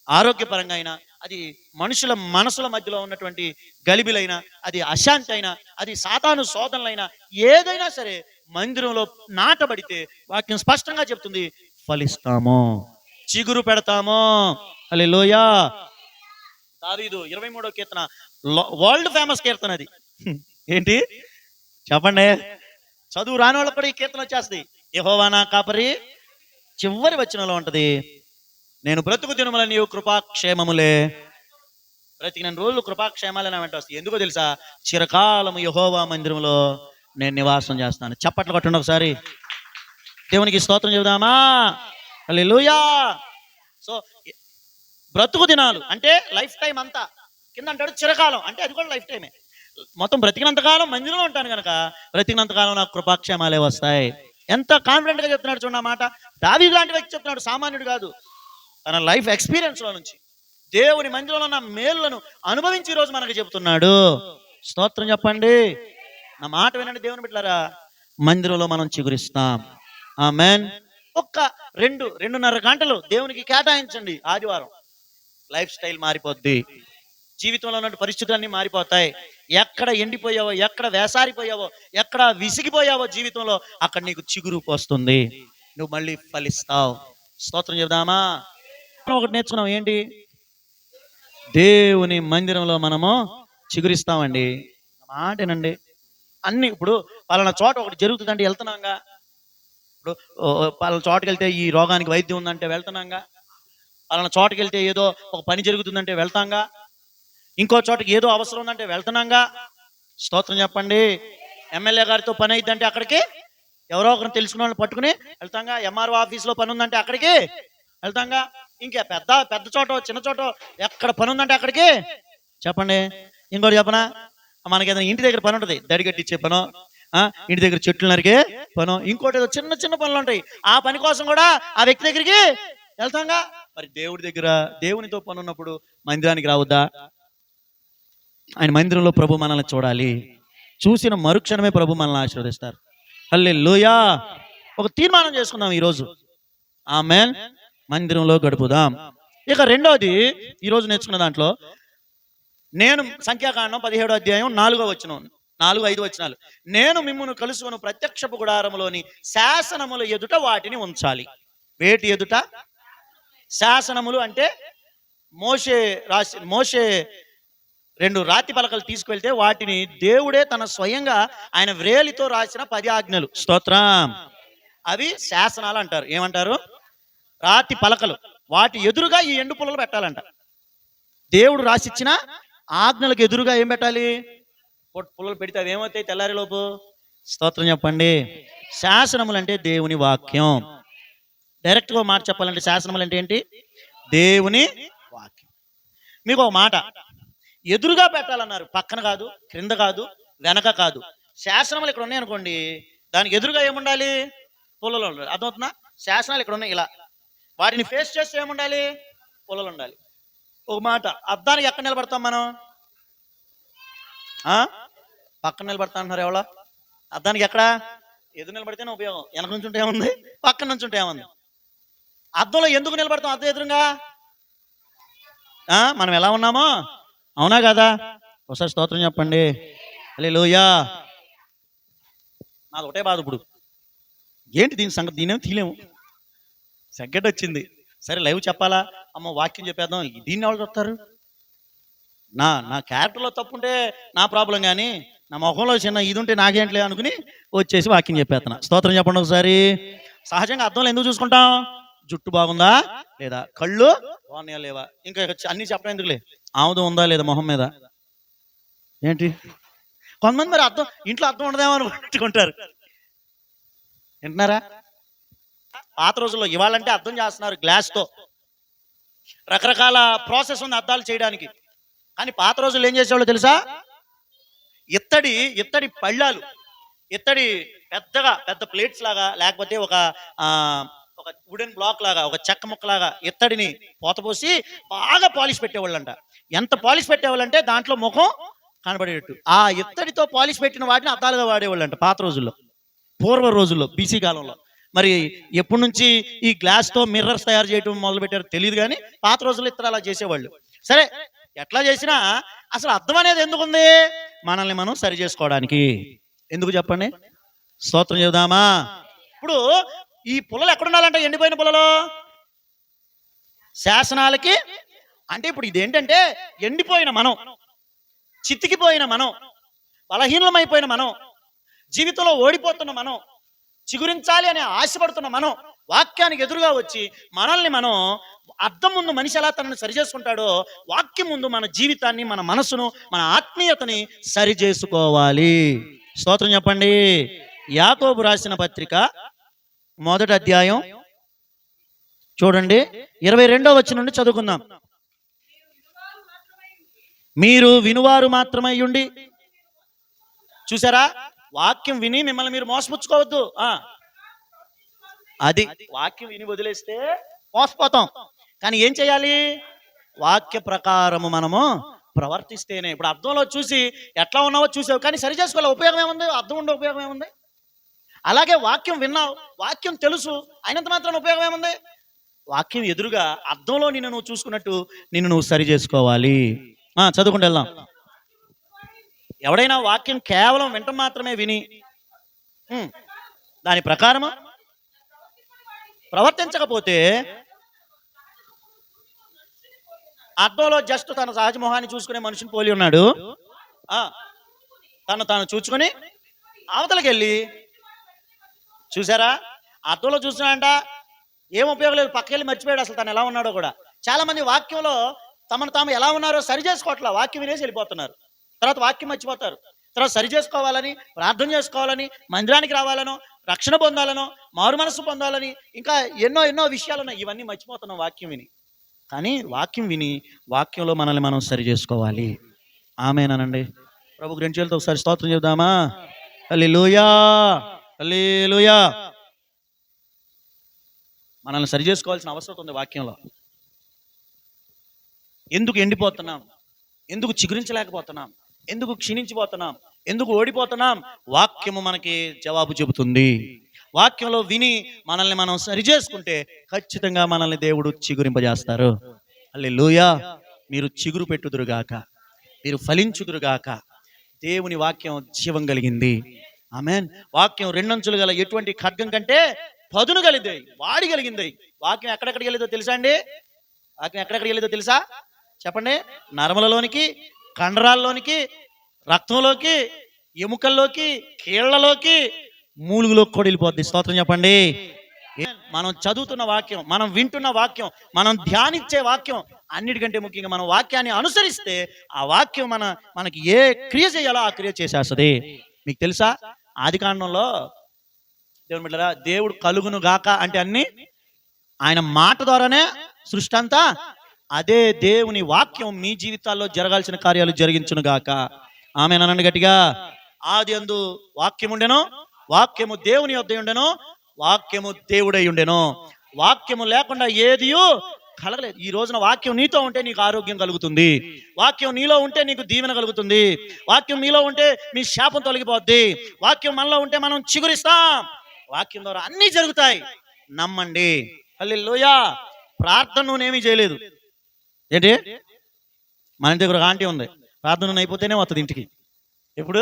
ఆరోగ్యపరంగా అయినా, అది మనుషుల మనసుల మధ్యలో ఉన్నటువంటి గలిబిలైనా, అది అశాంతి అయినా, అది సాతాను శోధనలైనా, ఏదైనా సరే మందిరంలో నాటబడితే వాక్యం స్పష్టంగా చెప్తుంది, ఫలిస్తాము, చిగురు పెడతాము. హల్లెలూయా. దావీదు 23వ కీర్తన వరల్డ్ ఫేమస్ కీర్తన అది. ఏంటి చెప్పండి? చదువు రాని వాళ్ళకి కూడా ఈ కీర్తన వచ్చేస్తుంది. యెహోవా నా కాపరి, చివరి వచనంలో ఉంటది, నేను బ్రతుకు దినముల నీవు కృపాక్షేమములే బ్రతికిన రోజులు కృపాక్షేమాలు నా వెంట వస్తాయి. ఎందుకో తెలుసా? చిరకాలము యెహోవా మందిరంలో నేను నివాసం చేస్తాను. చప్పట్లు కొట్టండి ఒకసారి, దేవునికి స్తోత్రం చెబుదామా? హల్లెలూయా. సో బ్రతుకు దినాలు అంటే లైఫ్ టైం అంతా, కింద అంటాడు చిరకాలం అంటే అది కూడా లైఫ్ టైమే. మొత్తం బ్రతికినంతకాలం మందిరంలో ఉంటాను కనుక బ్రతికినంతకాలం నాకు కృపాక్షేమాలే వస్తాయి. ఎంత కాన్ఫిడెంట్గా చెప్తున్నాడు చూడండి ఆ మాట. దావీదు లాంటి వ్యక్తి చెప్తున్నాడు, సామాన్యుడు కాదు. తన లైఫ్ ఎక్స్పీరియన్స్లో నుంచి దేవుని మందిరంలో ఉన్న మేలులను అనుభవించి ఈరోజు మనకు చెబుతున్నాడు. స్తోత్రం చెప్పండి. నా మాట వినండి దేవుని బిడ్డలారా, మందిరంలో మనం చిగురిస్తాం. ఆమేన్. ఒక్క 2-2.5 గంటలు దేవునికి కేటాయించండి ఆదివారం. లైఫ్ స్టైల్ మారిపోద్ది. జీవితంలో ఉన్న పరిస్థితులన్నీ మారిపోతాయి. ఎక్కడ ఎండిపోయావో, ఎక్కడ వేసారిపోయావో, ఎక్కడ విసిగిపోయావో జీవితంలో, అక్కడ నీకు చిగురు పోస్తుంది. నువ్వు మళ్ళీ ఫలిస్తావు. స్తోత్రం చెబుదామా? ఒకటి నేర్చుకున్నాం, ఏంటి? దేవుని మందిరంలో మనము చిగురిస్తామండి. మాటేనండి. అన్ని ఇప్పుడు పలానా చోట ఒకటి జరుగుతుందంటే వెళ్తున్నాంగా. ఇప్పుడు పలానా చోటుకి వెళ్తే ఈ రోగానికి వైద్యం ఉందంటే వెళ్తున్నాంగా. పలానా చోటుకి వెళ్తే ఏదో ఒక పని జరుగుతుందంటే వెళ్తాంగా. ఇంకో చోటకి ఏదో అవసరం ఉందంటే వెళ్తున్నాంగా. స్తోత్రం చెప్పండి. ఎమ్మెల్యే గారితో పని అయిద్దంటే అక్కడికి ఎవరో ఒకరిని తెలుసుకున్న వాళ్ళని పట్టుకుని వెళ్తాంగా. ఎంఆర్ఓ ఆఫీస్లో పని ఉందంటే అక్కడికి వెళ్తాంగా. ఇంకా పెద్ద పెద్ద చోట చిన్న చోట ఎక్కడ పని ఉందంటే అక్కడికి. చెప్పండి. ఇంకోటి చెప్పనా? మనకి ఏదైనా ఇంటి దగ్గర పని ఉంటుంది, దడి కట్టించే పను, ఇంటి దగ్గర చెట్లు నరికే పను, ఇంకోటి ఏదో చిన్న చిన్న పనులు ఉంటాయి. ఆ పని కోసం కూడా ఆ వ్యక్తి దగ్గరికి వెళ్తాంగా. మరి దేవుడి దగ్గర దేవునితో పని ఉన్నప్పుడు మందిరానికి రావద్దా? ఆయన మందిరంలో ప్రభు మనల్ని చూడాలి. చూసిన మరుక్షణమే ప్రభు మనల్ని ఆశీర్వదిస్తారు. హల్లెలూయా. ఒక తీర్మానం చేసుకుందాం ఈరోజు. ఆమేన్. మందిరంలో గడుపుదాం. ఇక రెండోది ఈరోజు నేర్చుకున్న దాంట్లో, నేను సంఖ్యాకాండం 17వ అధ్యాయం 4వ వచనం, 4-5 వచనాలు. నేను మిమ్మును కలుసుకొను ప్రత్యక్షపు గుడారములోని శాసనముల ఎదుట వాటిని ఉంచాలి. వేటి ఎదుట? శాసనములు అంటే మోషే 2 రాతి పలకలు తీసుకువెళ్తే వాటిని దేవుడే తన స్వయంగా ఆయన వ్రేలితో రాసిన 10 ఆజ్ఞలు. స్తోత్రం. అవి శాసనాలు అంటారు. ఏమంటారు? రాతి పలకలు. వాటి ఎదురుగా ఈ ఎండు పుల్లలు పెట్టాలంట. దేవుడు రాసిచ్చిన ఆజ్ఞలకు ఎదురుగా ఏం పెట్టాలి? పుల్లలు పెడితే అవి ఏమవుతాయి తెల్లారిలోపు? స్తోత్రం చెప్పండి. శాసనములు అంటే దేవుని వాక్యం. డైరెక్ట్గా మాట చెప్పాలంటే శాసనములు అంటే ఏంటి? దేవుని వాక్యం. మీకు ఒక మాట, ఎదురుగా పెట్టాలన్నారు. పక్కన కాదు, క్రింద కాదు, వెనక కాదు. శాసనములు ఇక్కడ ఉన్నాయనుకోండి, దానికి ఎదురుగా ఏముండాలి? పుల్లలు ఉండాలి. అర్థమవుతుందా? శాసనాలు ఇక్కడ ఉన్నాయి, ఇలా వాటిని ఫేస్ చేస్తే ఏముండాలి? పుల్లలు ఉండాలి. ఒక మాట, అద్దానికి ఎక్కడ నిలబడతాం మనం? పక్కన నిలబడతా అంటున్నారు ఎవరో. అద్దానికి ఎక్కడ? ఎదురు నిలబడితేనే ఉపయోగం. వెనక నుంచి ఉంటే ఏముంది, పక్కన నుంచి ఉంటే ఏముంది? అద్దంలో ఎందుకు నిలబడతాం? అద్దం ఎదురుగా మనం ఎలా ఉన్నామో, అవునా కదా? ఒకసారి స్తోత్రం చెప్పండి. హల్లెలూయా. నాది ఒకటే బాధ ఇప్పుడు, ఏంటి దీని సంగతి, దీనేం తీలేము, సెగ్గట్ వచ్చింది. సరే లైవ్ చెప్పాలా, అమ్మ వాక్యం చెప్పేద్దాం, దీన్ని ఎవరు చెప్తారు? నా క్యారెక్టర్లో తప్పుంటే నా ప్రాబ్లం, కానీ నా ముఖంలో చిన్న ఇది ఉంటే నాకేంట్లే అనుకుని వచ్చేసి వాక్యం చెప్పేస్తున్నా. స్తోత్రం చెప్పండి ఒకసారి. సహజంగా అద్దంలో ఎందుకు చూసుకుంటాం? జుట్టు బాగుందా లేదా, కళ్ళు బాగున్నాయా లేవా, ఇంకా అన్ని చెప్పడం ఎందుకులే, ఆముదం ఉందా లేదా మొహం మీద, ఏంటి. కొంతమంది మరి అద్దం ఇంట్లో అద్దం ఉండదేమో అనుకుంటారు. వింటున్నారా? పాత రోజుల్లో, ఇవాళంటే అద్దం చేస్తున్నారు గ్లాస్తో, రకరకాల ప్రాసెస్ ఉంది అద్దాలు చేయడానికి. కానీ పాత రోజుల్లో ఏం చేసేవాళ్ళు తెలుసా? ఇత్తడి పళ్ళాలు, ఇత్తడి పెద్ద ప్లేట్స్ లాగా, లేకపోతే ఒక వుడెన్ బ్లాక్ లాగా, ఒక చెక్క ముక్క లాగా ఇత్తడిని పోతపోసి బాగా పాలిష్ పెట్టేవాళ్ళంట. ఎంత పాలిష్ పెట్టేవాళ్ళంటే దాంట్లో ముఖం కనబడేటట్టు. ఆ ఇత్తడితో పాలిష్ పెట్టిన వాటిని అద్దాలుగా వాడేవాళ్ళంట పాత రోజుల్లో, పూర్వ రోజుల్లో, బీసీ కాలంలో. మరి ఎప్పటి నుంచి ఈ గ్లాస్తో మిర్రర్స్ తయారు చేయడం మొదలు పెట్టారో తెలియదు, కానీ పాత రోజుల్లో ఇత్తడి అలా చేసేవాళ్ళు. సరే, ఎట్లా చేసినా అసలు అద్దం అనేది ఎందుకుంది? మనల్ని మనం సరి చేసుకోవడానికి. ఎందుకు చెప్పండి? స్తోత్రం చెబుదామా? ఇప్పుడు ఈ పుల్లలు ఎక్కడ ఉండాలంటే, ఎండిపోయిన పుల్లలు శాసనాలకి. అంటే ఇప్పుడు ఇదేంటంటే, ఎండిపోయిన మనం, చితికిపోయిన మనం, బలహీనమైపోయిన మనం, జీవితంలో ఓడిపోతున్న మనం, చిగురించాలి అని ఆశపడుతున్న మనం వాక్యానికి ఎదురుగా వచ్చి మనల్ని మనం అద్దం ముందు మనిషి ఎలా తనను సరి చేసుకుంటాడో వాక్యం ముందు మన జీవితాన్ని, మన మనసును, మన ఆత్మీయతని సరి చేసుకోవాలి. స్తోత్రం చెప్పండి. యాకోబు రాసిన పత్రిక 1వ అధ్యాయం చూడండి, 22వ వచనం నుండి చదువుకుందాం. మీరు వినువారు మాత్రమై ఉండి. చూసారా, వాక్యం విని మిమ్మల్ని మీరు మోసపుచ్చుకోవద్దు. అది వాక్యం విని వదిలేస్తే మోసపోతాం. కానీ ఏం చేయాలి? వాక్య ప్రకారము మనము ప్రవర్తిస్తేనే. ఇప్పుడు అర్థంలో చూసి ఎట్లా ఉన్నావో చూసావు, కానీ సరి చేసుకోవాలి. ఉపయోగం ఏముంది? అర్థం ఉండే ఉపయోగం ఏముంది? అలాగే వాక్యం విన్నావు, వాక్యం తెలుసు, అయినంత మాత్రం ఉపయోగం ఏముంది? వాక్యం ఎదురుగా అర్థంలో నిన్ను నువ్వు చూసుకున్నట్టు నిన్ను నువ్వు సరి చేసుకోవాలి. చదువుకుంటూ వెళ్దాం. ఎవడైనా వాక్యం కేవలం వింటం మాత్రమే విని దాని ప్రకారము ప్రవర్తించకపోతే అర్థంలో జస్ట్ తన సహజ మొహాన్ని చూసుకునే మనిషిని పోలి ఉన్నాడు. తాను చూసుకొని అవతలకి వెళ్ళి, చూసారా, అర్థంలో చూస్తున్నాడంట, ఏం ఉపయోగం లేదు, పక్కకెళ్ళి మర్చిపోయాడు అసలు తను ఎలా ఉన్నాడో కూడా. చాలా మంది వాక్యంలో తమను తాము ఎలా ఉన్నారో సరి చేసుకోవట్లా, వాక్యం వినేసి వెళ్ళిపోతున్నారు. తర్వాత వాక్యం మర్చిపోతారు. తర్వాత సరి చేసుకోవాలని, ప్రార్థన చేసుకోవాలని, మందిరానికి రావాలనో, రక్షణ పొందాలనో, మారు మనసు పొందాలని, ఇంకా ఎన్నో విషయాలు ఉన్నాయి. ఇవన్నీ మర్చిపోతున్నాం వాక్యం విని. కానీ వాక్యం విని వాక్యంలో మనల్ని మనం సరి చేసుకోవాలి. ఆమేనండి. ప్రభు రెండు చేతులతో ఒకసారి స్తోత్రం చెబుదామా? హల్లెలూయా, హల్లెలూయా. మనల్ని సరి చేసుకోవాల్సిన అవసరం ఉంది వాక్యంలో. ఎందుకు ఎండిపోతున్నాం? ఎందుకు చిగురించలేకపోతున్నాం? ఎందుకు క్షీణించిపోతున్నాం? ఎందుకు ఓడిపోతున్నాం? వాక్యము మనకి జవాబు చెబుతుంది. వాక్యంలో విని మనల్ని మనం సరి చేసుకుంటే ఖచ్చితంగా మనల్ని దేవుడు చిగురింపజేస్తారు. హల్లెలూయా. మీరు చిగురు పెట్టుదురుగాక, మీరు ఫలించుదురుగాక. దేవుని వాక్యం జీవం కలిగింది. ఆమేన్. వాక్యం రెండంచులు గల ఎటువంటి ఖడ్గం కంటే పదును కలిగింది, వాడి కలిగింది. వాక్యం ఎక్కడెక్కడికి వెళ్ళేదో తెలుసా అండి? వాక్యం ఎక్కడెక్కడికి వెళ్ళేదో తెలుసా? చెప్పండి. నరములలోనికి, కండరాల్లోనికి, రక్తంలోకి, ఎముకల్లోకి, కీళ్లలోకి, మూలుగులోకి కూడా వెళ్ళిపోద్ది. స్తోత్రం చెప్పండి. మనం చదువుతున్న వాక్యం, మనం వింటున్న వాక్యం, మనం ధ్యానించే వాక్యం, అన్నిటికంటే ముఖ్యంగా మనం వాక్యాన్ని అనుసరిస్తే ఆ వాక్యం మనకి ఏ క్రియ చేయాలో ఆ క్రియ చేసేస్తుంది. మీకు తెలుసా, ఆది కాండంలో దేవుని బిడ్డలారా, దేవుడు కలుగును గాక అంటే అన్ని ఆయన మాట ద్వారానే సృష్టి అంతా. అదే దేవుని వాక్యం మీ జీవితాల్లో జరగాల్సిన కార్యాలు జరిగించును గాక. ఆమేనండి గట్టిగా. ఆది అందు వాక్యం ఉండెను, వాక్యము దేవుని యొద్ద ఉండెను, వాక్యము దేవుడై ఉండెను. వాక్యము లేకుండా ఏదియు కలగలేదు. ఈ రోజున వాక్యం నీతో ఉంటే నీకు ఆరోగ్యం కలుగుతుంది. వాక్యం నీలో ఉంటే నీకు దీవెన కలుగుతుంది. వాక్యం నీలో ఉంటే మీ శాపం తొలగిపోద్ది. వాక్యం మనలో ఉంటే మనం చిగురిస్తాం. వాక్యం ద్వారా అన్నీ జరుగుతాయి. నమ్మండి. హల్లెలూయా. ప్రార్థన నువ్వేమీ చేయలేదు ఏంటి? మన ఇంటి దగ్గర ఒక ఆంటీ ఉంది, ప్రార్థన నూనె అయిపోతేనే వస్తుంది ఇంటికి. ఎప్పుడు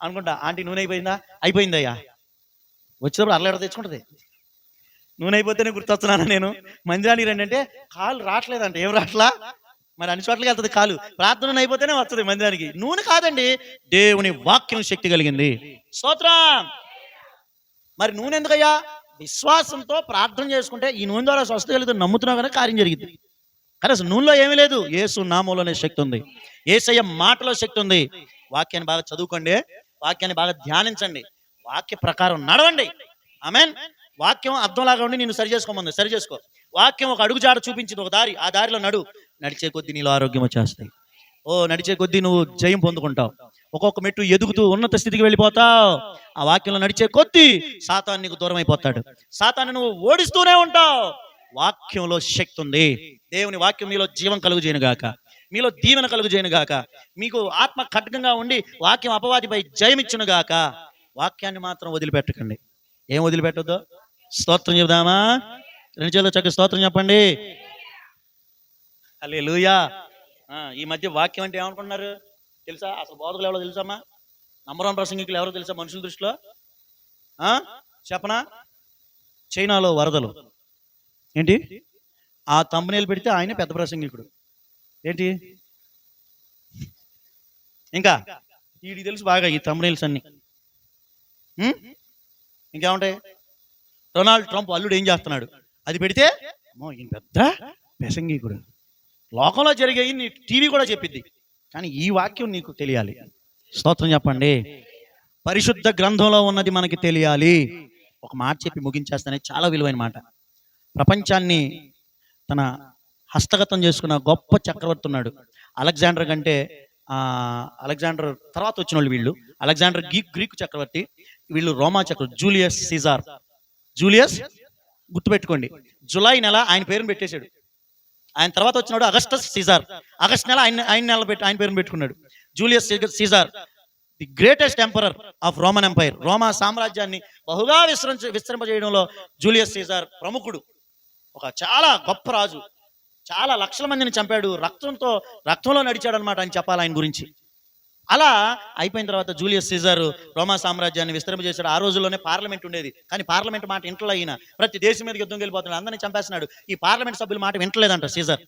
అనుకుంటా, ఆంటీ నూనె అయిపోయిందా? అయిపోయిందయ్యా. వచ్చేటప్పుడు అరలేడ తెచ్చుకుంటుంది. నూనె అయిపోతేనే గుర్తొస్తున్నాను నేను. మందిరానికి రండి అంటే కాలు రావట్లేదంటే, ఏం రావట్లా? మరి అన్ని చోట్లకి వెళ్తుంది కాలు. ప్రార్థన అయిపోతేనే వస్తుంది మందిరానికి. నూనె కాదండి, దేవుని వాక్యం శక్తి కలిగింది. స్తోత్రం. మరి నూనె ఎందుకయ్యా? విశ్వాసంతో ప్రార్థన చేసుకుంటే ఈ నూనె ద్వారా స్వస్థత కలుగుతుంది. నమ్ముతున్నావు కనుక కార్యం జరిగింది. కానీ అసలు నూనెలో ఏమీ లేదు. యేసు నామంలోనే శక్తి ఉంది, యేసయ్య మాటలో శక్తి ఉంది. వాక్యాన్ని బాగా చదువుకోండి, వాక్యాన్ని బాగా ధ్యానించండి, వాక్య ప్రకారం నడవండి. ఆమేన్. వాక్యం అర్థంలాగా ఉండి నేను సరి చేసుకోమంది, సరి చేసుకో. వాక్యం ఒక అడుగుజాడ చూపించింది, ఒక దారి, ఆ దారిలో నడిచే కొద్దీ నీలో ఆరోగ్యం వచ్చేస్తాయి. నడిచే కొద్దీ నువ్వు జయం పొందుకుంటావు. ఒక్కొక్క మెట్టు ఎదుగుతూ ఉన్నత స్థితికి వెళ్ళిపోతావు. ఆ వాక్యంలో నడిచే కొద్దీ సాతాను నీకు దూరం అయిపోతాడు. సాతాను నువ్వు ఓడిస్తూనే ఉంటావు. వాక్యంలో శక్తి ఉంది. దేవుని వాక్యం మీలో జీవం కలుగుజేయను గాక, మీలో దీవెన కలుగుజేయను గాక. మీకు ఆత్మ ఖడ్గంగా ఉండి వాక్యం అపవాదిపై జయమిచ్చును గాక. వాక్యాన్ని మాత్రం వదిలిపెట్టకండి. ఏం వదిలిపెట్టొద్దు? స్తోత్రం చెబుదామా? రెండు చేతులు చక్కగా స్తోత్రం చెప్పండి. హల్లెలూయా. ఈ మధ్య వాక్యం అంటే ఏమనుకుంటున్నారు తెలుసా? అసలు బోధకులు ఎవరో తెలుసమ్మా? నంబర్ 1 ప్రసంగికులు ఎవరో తెలుసా మనుషుల దృష్టిలో? చెప్పనా? చైనాలో వరదలు ఏంటి, ఆ తంబనేలు పెడితే ఆయన పెద్ద ప్రసంగికుడు ఏంటి. ఇంకా వీడికి తెలుసు బాగా ఈ తంబనేల్స్ అన్ని. ఇంకేముంటాయి? డొనాల్డ్ ట్రంప్ అల్లుడు ఏం చేస్తున్నాడు, అది పెడితే అమ్మో ఈయన పెద్ద ప్రసంగికుడు, లోకంలో జరిగేవి నీ టీవీ కూడా చెప్పిద్ది. కానీ ఈ వాక్యం నీకు తెలియాలి. స్తోత్రం చెప్పండి. పరిశుద్ధ గ్రంథంలో ఉన్నది మనకి తెలియాలి. ఒక మాట చెప్పి ముగించేస్తానే, చాలా విలువైన మాట. ప్రపంచాన్ని తన హస్తగతం చేసుకున్న గొప్ప చక్రవర్తి ఉన్నాడు. అలెగ్జాండర్ కంటే అలెగ్జాండర్ తర్వాత వచ్చిన వాళ్ళు వీళ్ళు. అలెగ్జాండర్ గ్రీకు చక్రవర్తి, వీళ్ళు రోమా చక్రవర్తి. జూలియస్ సీజార్. జూలియస్ గుర్తుపెట్టుకోండి, జులై నెల ఆయన పేరుని పెట్టేశాడు. ఆయన తర్వాత వచ్చినాడు అగస్టస్ సీజార్. ఆగస్ట్ నెల ఆయన పేరుని పెట్టుకున్నాడు. Julius Caesar, the greatest emperor of Roman empire. రోమా సామ్రాజ్యాన్ని బహుగా విస్తరింపజేయడంలో జూలియస్ సీజార్ ప్రముఖుడు. ఒక చాలా గొప్ప రాజు, చాలా లక్షల మందిని చంపాడు, రక్తంలో నడిచాడు అనమాట అని చెప్పాలి ఆయన గురించి. అలా అయిపోయిన తర్వాత జూలియస్ సీజర్ రోమా సామ్రాజ్యాన్ని విస్తరింపజేశాడు. ఆ రోజుల్లోనే పార్లమెంట్ ఉండేది, కానీ పార్లమెంట్ మాట ఇంట్లో అయిన ప్రతి దేశం మీద యుద్ధం వెళ్ళిపోతున్నాడు, అందరినీ చంపేస్తున్నాడు. ఈ పార్లమెంట్ సభ్యుల మాట వింటలేదంట సీజర్.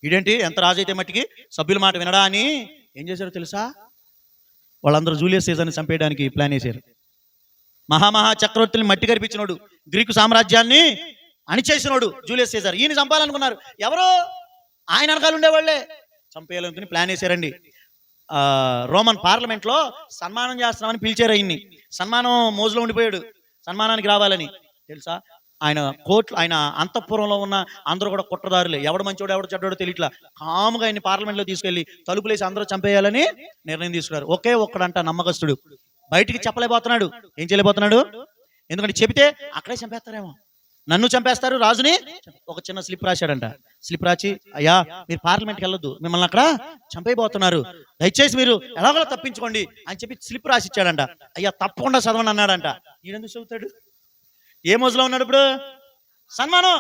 ఇదేంటి ఎంత రాజు అయితే మట్టికి సభ్యుల మాట వినడా అని ఏం చేశారో తెలుసా? వాళ్ళందరూ జూలియస్ సీజర్ని చంపేయడానికి ప్లాన్ వేశారు. మహా చక్రవర్తుల్ని మట్టి కరిపించినోడు, గ్రీకు సామ్రాజ్యాన్ని అణిచేసినోడు జూలియస్ సీజర్. ఈయన చంపాలనుకున్నారు, ఎవరో ఆయన వెనకాల ఉండేవాళ్లే చంపేయాలనుకుని ప్లాన్ వేశారండి. రోమన్ పార్లమెంట్ లో సన్మానం చేస్తున్నామని పిలిచారు ఆయన్ని. సన్మానం మోజులో ఉండిపోయాడు, సన్మానానికి రావాలని. తెలుసా, ఆయన ఆయన అంతఃపురంలో ఉన్న అందరూ కూడా కుట్రదారులే, ఎవడు మంచోడు ఎవడు చెడ్డోడో తెలియట్లా. కాముగా ఆయన్ని పార్లమెంట్ లో తీసుకెళ్లి తలుపులేసి అందరూ చంపేయాలని నిర్ణయం తీసుకున్నారు. ఒకే ఒక్కడంట నమ్మకస్తుడు, బయటికి చెప్పలేకపోతున్నాడు. ఏం చేయలేకపోతున్నాడు? ఎందుకంటే చెబితే అక్కడే చంపేస్తారేమో, నన్ను చంపేస్తారు, రాజుని. ఒక చిన్న స్లిప్ రాశాడంట. స్లిప్ రాసి, అయ్యా మీరు పార్లమెంట్కి వెళ్ళొద్దు, మిమ్మల్ని అక్కడ చంపైపోతున్నారు, దయచేసి మీరు ఎలాగో తప్పించుకోండి అని చెప్పి స్లిప్ రాసి ఇచ్చాడంట. అయ్యా తప్పకుండా చదవండి అన్నాడంట. ఈయనెందుకు చదువుతాడు? ఏ మోజులో ఉన్నాడు ఇప్పుడు? సన్మానం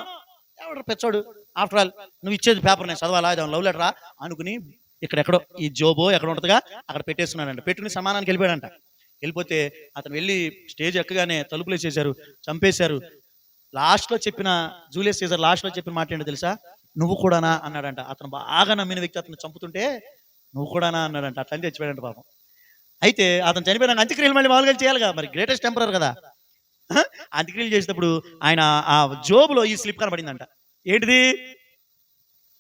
ఎవడు పెచ్చోడు, ఆఫ్టర్ ఆల్ నువ్వు ఇచ్చేది పేపర్ నేను చదవాలా, ఇది లవ్ లెటరా అనుకుని ఇక్కడెక్కడో ఈ జోబో ఎక్కడ ఉంటుందిగా అక్కడ పెట్టేస్తున్నాడంట. పెట్టుకుని సన్మానానికి వెళ్ళిపోయాడంట. వెళ్ళిపోతే అతను వెళ్ళి స్టేజ్ ఎక్కగానే తలుపులు వేసేశారు, చంపేశారు. లాస్ట్లో చెప్పిన జూలియస్ సీజర్ లాస్ట్లో చెప్పిన మాట ఏంటో తెలుసా? నువ్వు కూడానా అన్నాడంట. అతను బాగా నమ్మిన వ్యక్తి అతను చంపుతుంటే నువ్వు కూడానా అన్నాడంట. అట్లని చచ్చిపోయాడంట పాపం. అయితే అతను చనిపోయినాక అంత్యక్రియలు మళ్ళీ మామూలుగా చేయాలిగా, మరి గ్రేటెస్ట్ ఎంపరర్ కదా. అంత్యక్రియలు చేసేటప్పుడు ఆయన ఆ జోబులో ఈ స్లిప్ కనబడిందంట. ఏంటిది?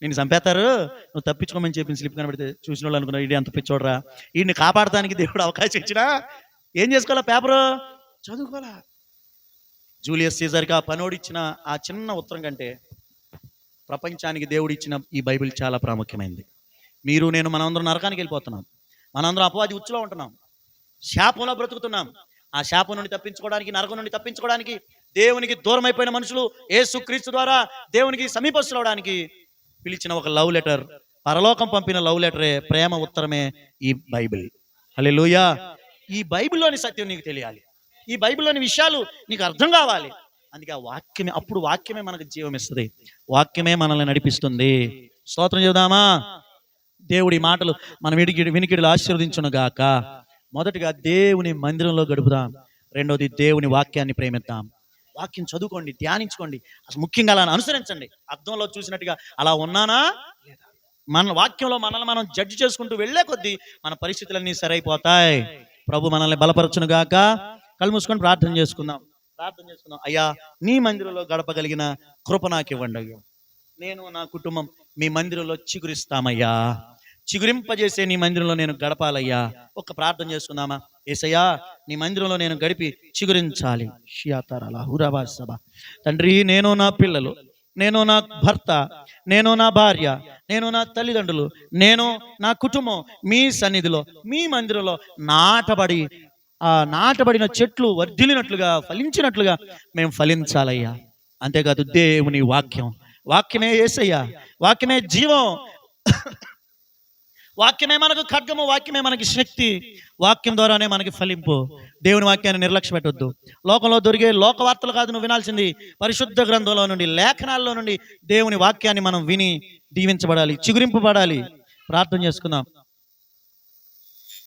నేను చంపేస్తారు, నువ్వు తప్పించుకోమని చెప్పిన స్లిప్ కనబడితే చూసిన వాళ్ళు అనుకున్నారు, ఇది అంత పిచ్చోడరా, వీడిని కాపాడటానికి దేవుడు అవకాశం ఇచ్చినా ఏం చేసుకోవాలా? పేపరు చదువుకోవాలా. జూలియస్ సీజర్కి ఆ పనోడిచ్చిన ఆ చిన్న ఉత్తరం కంటే ప్రపంచానికి దేవుడు ఇచ్చిన ఈ బైబిల్ చాలా ప్రాముఖ్యమైనది. మీరు నేను మనందరం నరకానికి వెళ్ళిపోతున్నాం, మనందరం అపవాది ఉచ్చులో ఉంటున్నాం, శాపంలో బ్రతుకుతున్నాం. ఆ శాపం నుండి తప్పించుకోవడానికి, నరకం నుండి తప్పించుకోవడానికి, దేవునికి దూరం అయిపోయిన మనుషులు యేసుక్రీస్తు ద్వారా దేవునికి సమీపస్తులవడానికి పిలిచిన ఒక లవ్ లెటర్, పరలోకం పంపిన లవ్ లెటరే, ప్రేమ ఉత్తరమే ఈ బైబిల్. హల్లెలూయా. ఈ బైబిల్లోని సత్యం నీకు తెలియాలి, ఈ బైబిల్లోని విషయాలు నీకు అర్థం కావాలి. అందుకే ఆ వాక్యమే, అప్పుడు వాక్యమే మనకు జీవం ఇస్తుంది, వాక్యమే మనల్ని నడిపిస్తుంది. స్తోత్రం చెబుదామా? దేవుడి మాటలు మన వినికిడిలో ఆశీర్వదించును గాక. మొదటిగా దేవుని మందిరంలో గడుపుదాం, రెండోది దేవుని వాక్యాన్ని ప్రేమిద్దాం. వాక్యం చదువుకోండి, ధ్యానించుకోండి, అసలు ముఖ్యంగా అలా అనుసరించండి. అర్థంలో చూసినట్టుగా అలా ఉన్నానా లేదా, మన వాక్యంలో మనల్ని మనం జడ్జి చేసుకుంటూ వెళ్లే కొద్దీ మన పరిస్థితులన్నీ సరైపోతాయి. ప్రభు మనల్ని బలపరచును గాక. కళ్ళు మూసుకొని ప్రార్థన చేసుకుందాం. అయ్యా, నీ మందిరంలో గడపగలిగిన కృప నాకు ఇవ్వండి అయ్యా. నేను నా కుటుంబం మీ మందిరంలో చిగురిస్తామయ్యా, చిగురింపజేసే నీ మందిరంలో నేను గడపాలయ్యా. ఒక్క ప్రార్థన చేసుకుందామా? యేసయ్యా, నీ మందిరంలో నేను గడిపి చిగురించాలి. తండ్రి, నేను నా పిల్లలు, నేను నా భర్త, నేను నా భార్య, నేను నా తల్లిదండ్రులు, నేను నా కుటుంబం మీ సన్నిధిలో మీ మందిరంలో నాటబడిన చెట్లు వర్ధిల్లినట్లుగా, ఫలించినట్లుగా మేము ఫలించాలయ్యా. అంతేకాదు దేవుని వాక్యమే యేసయ్యా, వాక్యమే జీవం, వాక్యమే మనకు ఖడ్గము, వాక్యమే మనకి శక్తి, వాక్యం ద్వారానే మనకి ఫలింపు. దేవుని వాక్యాన్ని నిర్లక్ష్య పెట్టొద్దు. లోకంలో దొరికే లోక వార్తలు కాదు నువ్వు వినాల్సింది, పరిశుద్ధ గ్రంథంలో నుండి, లేఖనాల్లో నుండి దేవుని వాక్యాన్ని మనం విని దీవించబడాలి, చిగురింపబడాలి. ప్రార్థన చేసుకుందాం.